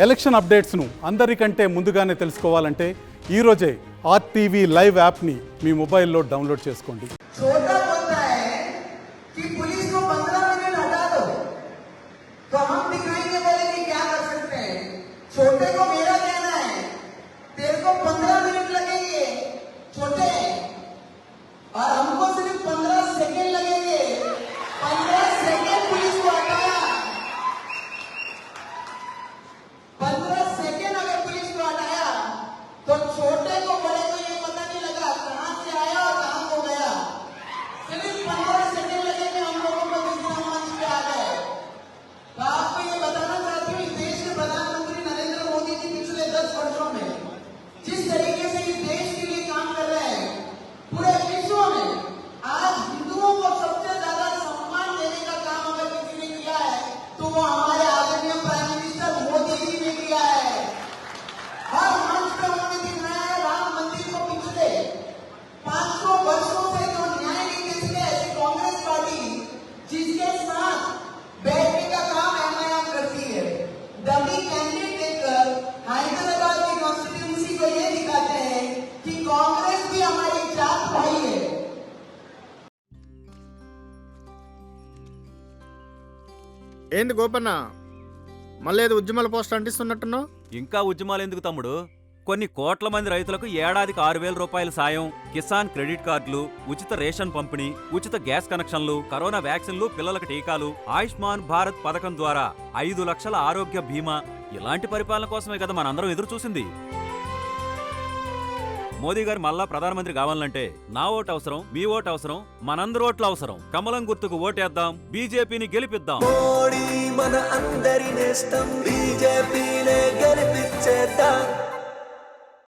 Election అప్డేట్స్ను అందరికంటే ముందుగానే తెలుసుకోవాలంటే ఈరోజే ఆర్టీవీ లైవ్ యాప్ని మీ మొబైల్లో డౌన్లోడ్ చేసుకోండి. छोटा होता है कि पुलिस को 15 मिनट हटा दो तो हम दिखाएंगे बोले कि क्या कर सकते हैं. छोटे को मेरा कहना है तेरे को 15 मिनट लगेंगे छोटे और हमको सिर्फ 15 सेकंड लगेंगे. 15 सेकंड पुलिस को हटाया. 15 सेकंड अगर पुलिस को हटाया तो छोटे को बड़े को ये पता नहीं लगा कहां से आया और कहां को गया. सिर्फ 15 सेकंड लगेंगे हम लोगों को दूसरा मंच पे आ गए. तो आपको ये बताना चाहती हूँ देश के प्रधानमंत्री नरेंद्र मोदी जी पिछले 10 वर्षों में जिस तरीके से इस देश के लिए काम कर रहे हैं पूरे विश्व में आज हिंदुओं को सबसे ज्यादा सम्मान देने का काम अगर किसी ने किया है तो वो हमारे आदरणीय प्राइम मिनिस्टर मोदी जी ने किया है. हर मंच पे उन्होंने दिखाया है राम मंदिर को पिछले 500 वर्षों से जो न्याय नहीं दे सके ऐसी कांग्रेस पार्टी जिसके साथ बैठने का काम एमआईएम करती है डमी कैंडिडेट देकर हैदराबाद की कॉन्स्टिट्यूंसी को ये दिखाते हैं कि कांग्रेस भी हमारी जात भाई है. ఏంది గోపన్న మళ్ళీ ఏదో ఉద్యమాల పోస్టర్ అంటిస్తున్నట్టున్నావు? ఇంకా ఉద్యమాలు ఎందుకు తమ్ముడు? కొన్ని కోట్ల మంది రైతులకు ఏడాదికి 6,000 రూపాయల సాయం, కిసాన్ క్రెడిట్ కార్డులు, ఉచిత రేషన్ పంపిణీ, ఉచిత గ్యాస్ కనెక్షన్లు, కరోనా వ్యాక్సిన్లు, పిల్లలకు టీకాలు, ఆయుష్మాన్ భారత్ పథకం ద్వారా 5 లక్షల ఆరోగ్య బీమా, ఇలాంటి పరిపాలన కోసమే కదా మనందరం ఎదురు చూసింది. మోదీ గారు మళ్ళా ప్రధానమంత్రి కావాలంటే నా ఓటు అవసరం, మీ ఓటు అవసరం, మనందరి ఓట్లు అవసరం. కమలం గుర్తుకు ఓటేద్దాం, బీజేపీని గెలిపిద్దాం. మోడీ మన అందరి నేస్తం, బీజేపీనే గెలిపించేద్దాం.